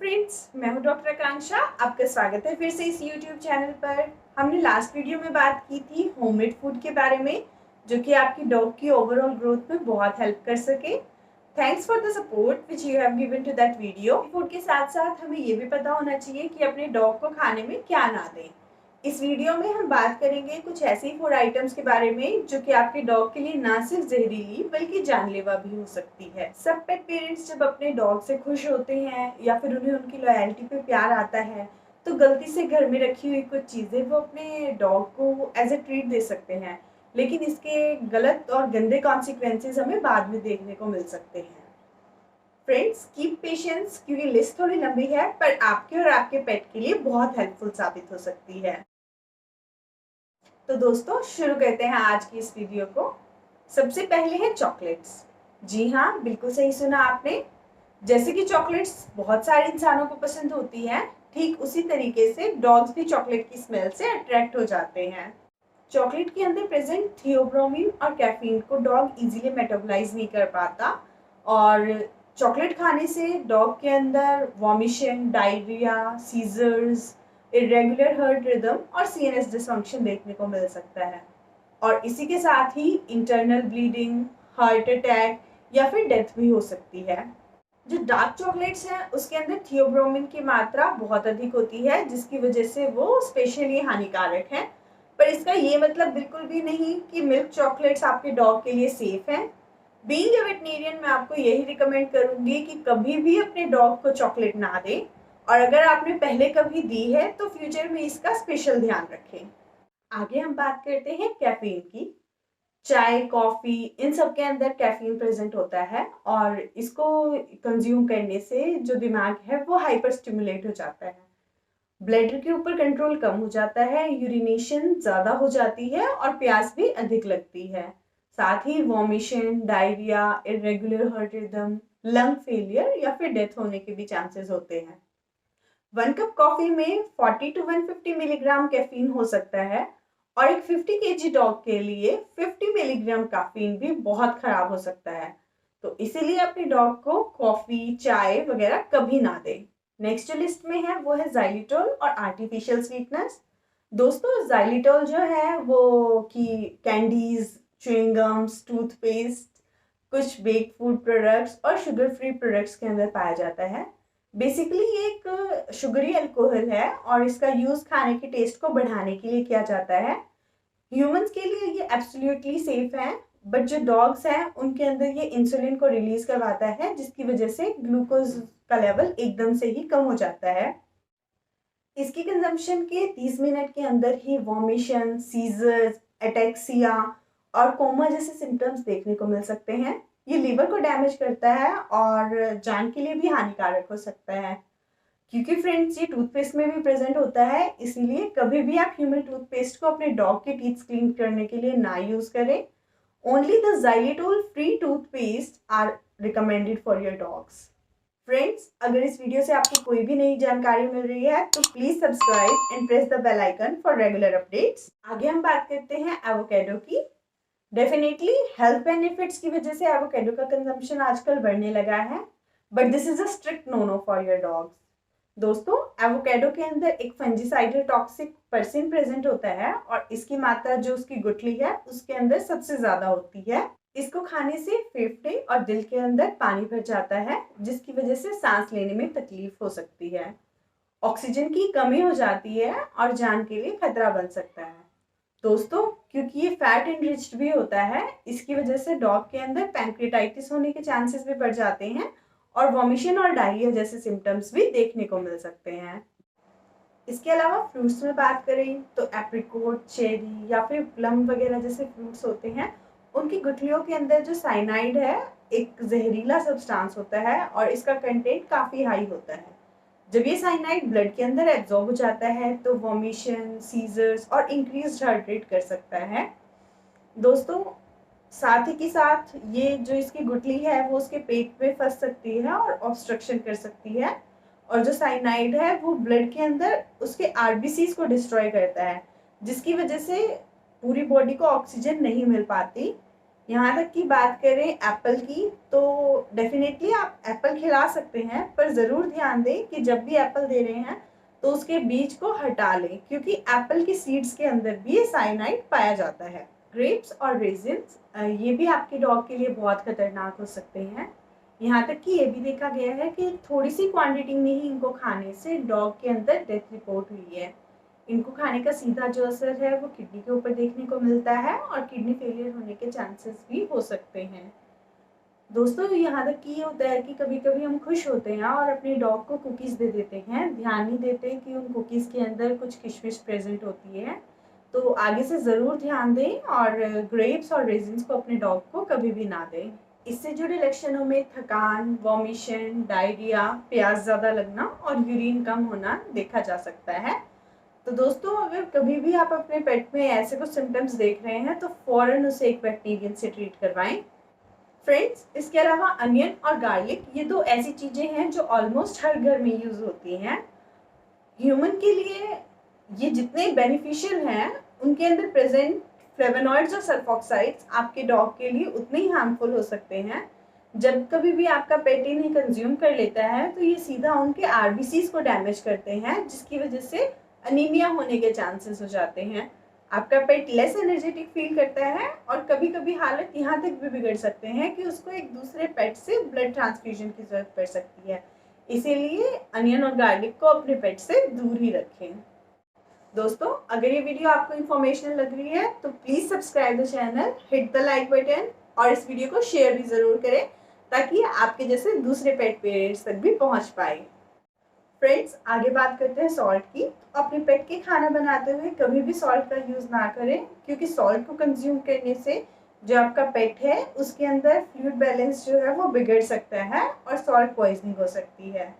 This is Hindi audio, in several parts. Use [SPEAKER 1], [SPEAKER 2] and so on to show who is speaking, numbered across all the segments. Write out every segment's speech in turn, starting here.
[SPEAKER 1] फ्रेंड्स, मैं हूं डॉक्टर आकांक्षा। आपका स्वागत है फिर से इस यूट्यूब चैनल पर। हमने लास्ट वीडियो में बात की थी होममेड फूड के बारे में, जो कि आपकी डॉग की ओवरऑल ग्रोथ में बहुत हेल्प कर सके। Thanks for the support which you have given to that video. Food के साथ साथ हमें ये भी पता होना चाहिए कि अपने डॉग को खाने में क्या ना दें। इस वीडियो में हम बात करेंगे कुछ ऐसे फूड आइटम्स के बारे में जो कि आपके डॉग के लिए ना सिर्फ जहरीली बल्कि जानलेवा भी हो सकती है। सब पेट पेरेंट्स जब अपने डॉग से खुश होते हैं या फिर उन्हें उनकी लॉयल्टी पे प्यार आता है तो गलती से घर में रखी हुई कुछ चीज़ें वो अपने डॉग को एज ए ट्रीट दे सकते हैं, लेकिन इसके गलत और गंदे कॉन्सिक्वेंसेज हमें बाद में देखने को मिल सकते हैं। फ्रेंड्स, कीप पेशेंस क्योंकि लिस्ट थोड़ी लंबी है पर आपके और आपके पेट के लिए बहुत हेल्पफुल साबित हो सकती है। तो दोस्तों, शुरू करते हैं आज की इस वीडियो को। सबसे पहले है चॉकलेट्स। जी हाँ, बिल्कुल सही सुना आपने। जैसे कि चॉकलेट्स बहुत सारे इंसानों को पसंद होती है, ठीक उसी तरीके से डॉग्स भी चॉकलेट की स्मेल से अट्रैक्ट हो जाते हैं। चॉकलेट के अंदर प्रेजेंट थियोब्रोमीन और कैफीन को डॉग इजीली मेटाबोलाइज नहीं कर पाता, और चॉकलेट खाने से डॉग के अंदर vomition, diarrhoea, seizures, irregular heart rhythm और सीएनएस डिसफंक्शन देखने को मिल सकता है। और इसी के साथ ही इंटरनल ब्लीडिंग, हार्ट अटैक या फिर डेथ भी हो सकती है। जो डार्क चॉकलेट्स हैं उसके अंदर थियोब्रोमिन की मात्रा बहुत अधिक होती है, जिसकी वजह से वो स्पेशली हानिकारक है। पर इसका ये मतलब बिल्कुल भी नहीं कि मिल्क चॉकलेट्स आपके डॉग के लिए सेफ हैं। बीइंग अ वेटनेरियन, मैं आपको यही रिकमेंड करूंगी कि कभी भी अपने डॉग को चॉकलेट ना दें, और अगर आपने पहले कभी दी है तो फ्यूचर में इसका स्पेशल ध्यान रखें। आगे हम बात करते हैं कैफीन की। चाय, कॉफ़ी, इन सब के अंदर कैफीन प्रेजेंट होता है, और इसको कंज्यूम करने से जो दिमाग है वो हाइपर स्टिमुलेट हो जाता है। ब्लड के ऊपर कंट्रोल कम हो जाता है, यूरिनेशन ज़्यादा हो जाती है और प्यास भी अधिक लगती है। साथ ही vomition, diarrhoea, irregular heart rhythm, lung failure या फिर डेथ होने के भी चांसेस होते हैं। 1 कप कॉफी में 40 to 150 मिलीग्राम कैफीन हो सकता है, और एक 50 केजी डॉग के लिए 50 मिलीग्राम कैफीन भी बहुत खराब हो सकता है। तो इसीलिए अपने डॉग को कॉफी, चाय वगैरह कभी ना दें। नेक्स्ट जो लिस्ट में है वो है जाइलिटोल और आर्टिफिशियल स्वीटनेस। दोस्तों, जाइलिटोल जो है वो कि कैंडीज, च्युइंगम्स, टूथपेस्ट, कुछ बेक्ड फूड प्रोडक्ट्स और शुगर फ्री प्रोडक्ट्स के अंदर पाया जाता है। बेसिकली ये एक शुगरी अल्कोहल है और इसका यूज़ खाने के टेस्ट को बढ़ाने के लिए किया जाता है। ह्यूमंस के लिए ये एब्सोल्युटली सेफ है, बट जो डॉग्स हैं उनके अंदर ये इंसुलिन को रिलीज करवाता है, जिसकी वजह से ग्लूकोज का लेवल एकदम से ही कम हो जाता है। इसकी कंजम्पशन के 30 मिनट के अंदर ही वॉमिशन, सीजर्स, एटेक्सिया और कोमा जैसे सिम्टम्स देखने को मिल सकते हैं। ये लीवर को डैमेज करता है और जान के लिए भी हानिकारक हो सकता है। क्योंकि फ्रेंड्स, ये टूथपेस्ट में भी प्रेजेंट होता है, इसीलिए कभी भी आप ह्यूमन टूथपेस्ट को अपने डॉग के टीथ क्लीन करने के लिए ना यूज करें। Only the xylitol free toothpaste are recommended for your dogs. Friends, अगर इस वीडियो से आपको कोई भी नई जानकारी मिल रही है तो please subscribe and press the bell icon for regular updates. आगे हम बात करते हैं एवोकेडो की। डेफिनेटली हेल्थ बेनिफिट्स की वजह से एवोकेडो का कंजम्पशन आजकल बढ़ने लगा है, but this is a strict no no for your dogs. दोस्तों, एवोकेडो के अंदर एक फंजीसाइडल टॉक्सिक पर्सिन प्रेजेंट होता है, और इसकी मात्रा जो उसकी गुठली है उसके अंदर सबसे ज्यादा होती है। इसको खाने से फेफड़े और दिल के अंदर पानी भर जाता है, जिसकी वजह से सांस लेने में तकलीफ हो सकती है। ऑक्सीजन की कमी हो जाती है और जान के लिए खतरा बन सकता है। दोस्तों, क्योंकि ये फैट एनरिच्ड भी होता है, इसकी वजह से डॉग के अंदर पैंक्रेटाइटिस होने के चांसेस भी बढ़ जाते हैं, और वॉमिशन और डायरिया जैसे सिम्टम्स भी देखने को मिल सकते हैं। इसके अलावा फ्रूट्स में बात करें तो एप्रिकोट, चेरी या फिर प्लम वगैरह जैसे फ्रूट्स होते हैं, उनकी गुठलियों के अंदर जो साइनाइड है एक जहरीला सब्सटेंस होता है, और इसका कंटेंट काफ़ी हाई होता है। जब ये साइनाइड ब्लड के अंदर एब्जॉर्ब हो जाता है तो वॉमिशन, सीजर्स और इंक्रीज्ड हार्ट रेट कर सकता है। दोस्तों, साथ ही के साथ ये जो इसकी गुठली है वो उसके पेट में फंस सकती है और ऑब्स्ट्रक्शन कर सकती है, और जो साइनाइड है वो ब्लड के अंदर उसके आरबीसीज को डिस्ट्रॉय करता है, जिसकी वजह से पूरी बॉडी को ऑक्सीजन नहीं मिल पाती। यहाँ तक कि बात करें एप्पल की, तो डेफिनेटली आप एप्पल खिला सकते हैं, पर ज़रूर ध्यान दें कि जब भी एप्पल दे रहे हैं तो उसके बीज को हटा लें, क्योंकि एप्पल की सीड्स के अंदर भी साइनाइड पाया जाता है। ग्रेप्स और रेजिन्स ये भी आपके डॉग के लिए बहुत खतरनाक हो सकते हैं। यहाँ तक कि ये भी देखा गया है कि थोड़ी सी क्वांटिटी में ही इनको खाने से डॉग के अंदर डेथ रिपोर्ट हुई है। इनको खाने का सीधा जो असर है वो किडनी के ऊपर देखने को मिलता है और किडनी फेलियर होने के चांसेस भी हो सकते हैं। दोस्तों, यहाँ तक कि ये होता है कि कभी कभी हम खुश होते हैं और अपने डॉग को कुकीज़ दे देते हैं, ध्यान नहीं देते कि उन कुकीज़ के अंदर कुछ किशमिश प्रेजेंट होती है। तो आगे से ज़रूर ध्यान दें और ग्रेप्स और रेजिन्स को अपने डॉग को कभी भी ना दें। इससे जुड़े लक्षणों में थकान, वॉमिशन, डायरिया, प्यास ज़्यादा लगना और यूरिन कम होना देखा जा सकता है। तो दोस्तों, अगर कभी भी आप अपने पेट में ऐसे कुछ सिम्टम्स देख रहे हैं तो फ़ौरन उसे एक वेटरीनियन से ट्रीट करवाएं। फ्रेंड्स, इसके अलावा अनियन और गार्लिक ये दो ऐसी चीज़ें हैं जो ऑलमोस्ट हर घर में यूज़ होती हैं। ह्यूमन के लिए ये जितने बेनिफिशियल हैं, उनके अंदर प्रेजेंट फ्लेवोनॉइड्स और सल्फॉक्साइड्स आपके डॉग के लिए उतने ही हार्मफुल हो सकते हैं। जब कभी भी आपका पेट इन्हें कंज्यूम कर लेता है तो ये सीधा उनके आरबीसीज को डैमेज करते हैं, जिसकी वजह से अनीमिया होने के चांसेस हो जाते हैं। आपका पेट लेस एनर्जेटिक फील करता है और कभी कभी हालत यहाँ तक भी बिगड़ सकते हैं कि उसको एक दूसरे पेट से ब्लड ट्रांसफ्यूजन की जरूरत पड़ सकती है। इसीलिए अनियन और गार्लिक को अपने पेट से दूर ही रखें। दोस्तों, अगर ये वीडियो आपको इन्फॉर्मेशनल लग रही है तो please subscribe the channel, hit the like button और इस वीडियो को शेयर भी ज़रूर करें, ताकि आपके जैसे दूसरे पेट पेरेंट्स तक भी पहुंच पाए। फ्रेंड्स, आगे बात करते हैं सॉल्ट की। अपने पेट के खाना बनाते हुए कभी भी सॉल्ट का यूज़ ना करें, क्योंकि सॉल्ट को कंज्यूम करने से जो आपका पेट है उसके अंदर फ्लूइड बैलेंस जो है वो बिगड़ सकता है और सॉल्ट पॉइजनिंग हो सकती है।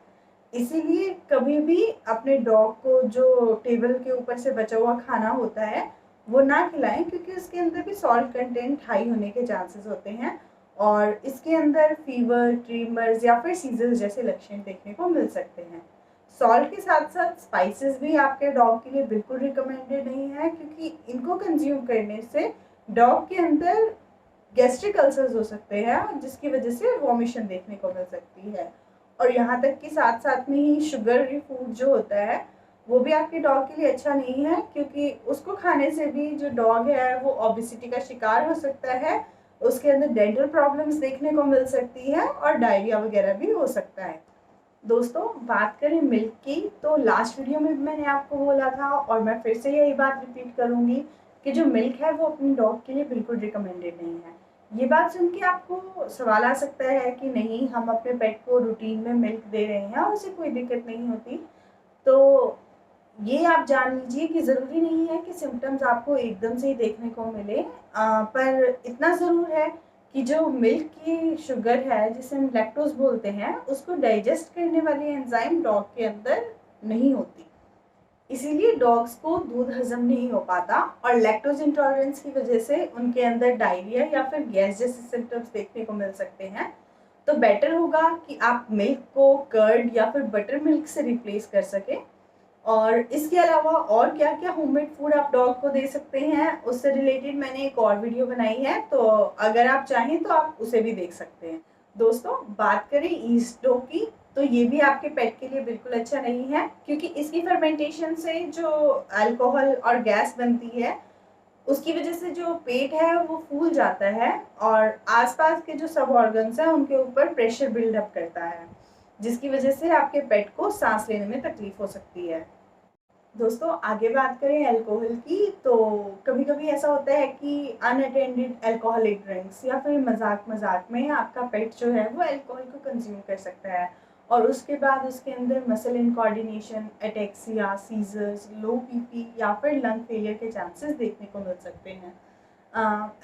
[SPEAKER 1] इसीलिए कभी भी अपने डॉग को जो टेबल के ऊपर से बचा हुआ खाना होता है वो ना खिलाएं, क्योंकि उसके अंदर भी सॉल्ट कंटेंट हाई होने के चांसेस होते हैं और इसके अंदर फीवर, ट्रीमर्स या फिर सीजर्स जैसे लक्षण देखने को मिल सकते हैं। सॉल्ट के साथ साथ स्पाइसेस भी आपके डॉग के लिए बिल्कुल रिकमेंडेड नहीं है, क्योंकि इनको कंज्यूम करने से डॉग के अंदर गैस्ट्रिक अल्सर्स हो सकते हैं, जिसकी वजह से वॉमिशन देखने को मिल सकती है। और यहाँ तक कि साथ साथ में ही शुगर फूड जो होता है वो भी आपके डॉग के लिए अच्छा नहीं है, क्योंकि उसको खाने से भी जो डॉग है वो ओबेसिटी का शिकार हो सकता है, उसके अंदर डेंटल प्रॉब्लम्स देखने को मिल सकती है और डायरिया वगैरह भी हो सकता है। दोस्तों, बात करें मिल्क की, तो लास्ट वीडियो में मैंने आपको बोला था और मैं फिर से यही बात रिपीट करूँगी कि जो मिल्क है वो अपने डॉग के लिए बिल्कुल रिकमेंडेड नहीं है। ये बात सुन के आपको सवाल आ सकता है कि नहीं, हम अपने पेट को रूटीन में मिल्क दे रहे हैं और उसे कोई दिक्कत नहीं होती। तो ये आप जान लीजिए कि ज़रूरी नहीं है कि सिम्टम्स आपको एकदम से ही देखने को मिले, पर इतना ज़रूर है कि जो मिल्क की शुगर है जिसे हम लैक्टोज बोलते हैं, उसको डाइजेस्ट करने वाली एंजाइम डॉग के अंदर नहीं होती। इसीलिए डॉग्स को दूध हजम नहीं हो पाता और लैक्टोज इंटॉलरेंस की वजह से उनके अंदर डायरिया या फिर गैस जैसे सिम्टम्स देखने को मिल सकते हैं। तो बेटर होगा कि आप मिल्क को कर्ड या फिर बटर मिल्क से रिप्लेस कर सकें। और इसके अलावा और क्या क्या होममेड फूड आप डॉग को दे सकते हैं, उससे रिलेटेड मैंने एक और वीडियो बनाई है, तो अगर आप चाहें तो आप उसे भी देख सकते हैं। दोस्तों, बात करें ईस्ट डो की, तो ये भी आपके पेट के लिए बिल्कुल अच्छा नहीं है, क्योंकि इसकी फर्मेंटेशन से जो अल्कोहल और गैस बनती है उसकी वजह से जो पेट है वो फूल जाता है और आसपास के जो सब ऑर्गन्स हैं उनके ऊपर प्रेशर बिल्डअप करता है, जिसकी वजह से आपके पेट को सांस लेने में तकलीफ हो सकती है। दोस्तों, आगे बात करें अल्कोहल की, तो कभी कभी ऐसा होता है कि अनअटेंडेड अल्कोहलिक ड्रिंक्स या फिर मजाक मजाक में आपका पेट जो है वो अल्कोहल को कंज्यूम कर सकता है और उसके बाद उसके अंदर muscle incoordination, ataxia, seizures, low BP या फिर लंग फेलियर के चांसेस देखने को मिल सकते हैं।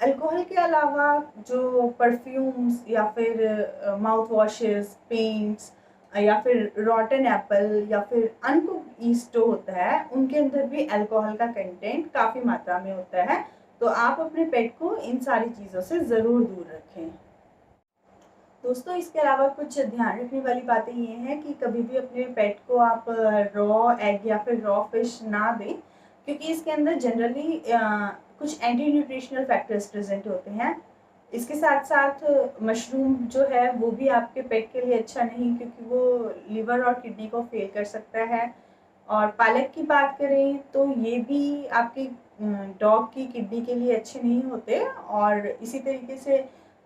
[SPEAKER 1] अल्कोहल के अलावा जो परफ्यूम्स या फिर माउथ वॉशेस, पेंट्स या फिर रॉटन एप्पल या फिर अनकुक्ड ईस्ट जो होता है उनके अंदर भी अल्कोहल का कंटेंट काफ़ी मात्रा में होता है। तो आप अपने पेट को इन सारी चीज़ों से ज़रूर दूर रखें। दोस्तों, इसके अलावा कुछ ध्यान रखने वाली बातें ये हैं कि कभी भी अपने पेट को आप रॉ एग या फिर रॉ फिश ना दें, क्योंकि इसके अंदर जनरली कुछ एंटी न्यूट्रिशनल फैक्टर्स प्रेजेंट होते हैं। इसके साथ साथ मशरूम जो है वो भी आपके पेट के लिए अच्छा नहीं, क्योंकि वो लिवर और किडनी को फेल कर सकता है। और पालक की बात करें तो ये भी आपके डॉग की किडनी के लिए अच्छे नहीं होते। और इसी तरीके से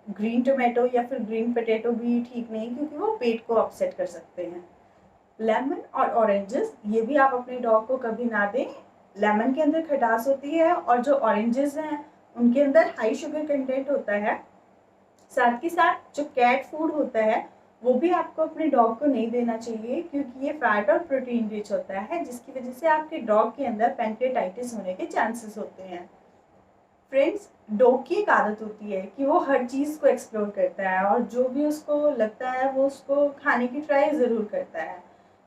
[SPEAKER 1] ग्रीन टोमेटो या फिर ग्रीन पोटैटो भी ठीक नहीं, क्योंकि वो पेट को अपसेट कर सकते हैं। लेमन और ऑरेंजेस ये भी आप अपने डॉग को कभी ना दें। लेमन के अंदर खटास होती है और जो ऑरेंजेस हैं उनके अंदर हाई शुगर कंटेंट होता है। साथ के साथ जो कैट फूड होता है वो भी आपको अपने डॉग को नहीं देना चाहिए, क्योंकि ये फैट और प्रोटीन रिच होता है, जिसकी वजह से आपके डॉग के अंदर पैंक्रेटाइटिस होने के चांसेस होते हैं। फ्रेंड्स, डॉग की एक आदत होती है कि वो हर चीज़ को एक्सप्लोर करता है और जो भी उसको लगता है वो उसको खाने की ट्राई ज़रूर करता है।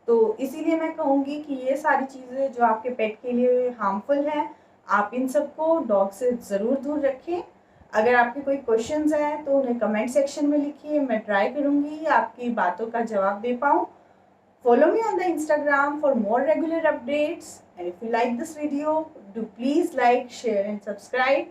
[SPEAKER 1] तो इसीलिए मैं कहूँगी कि ये सारी चीज़ें जो आपके पेट के लिए हार्मफुल हैं, आप इन सबको डॉग से ज़रूर दूर रखें। अगर आपके कोई क्वेश्चंस हैं तो उन्हें कमेंट सेक्शन में लिखिए, मैं ट्राई करूँगी आपकी बातों का जवाब दे पाऊँ। Follow me on the Instagram for more regular updates. And if you like this video, do please like, share and subscribe.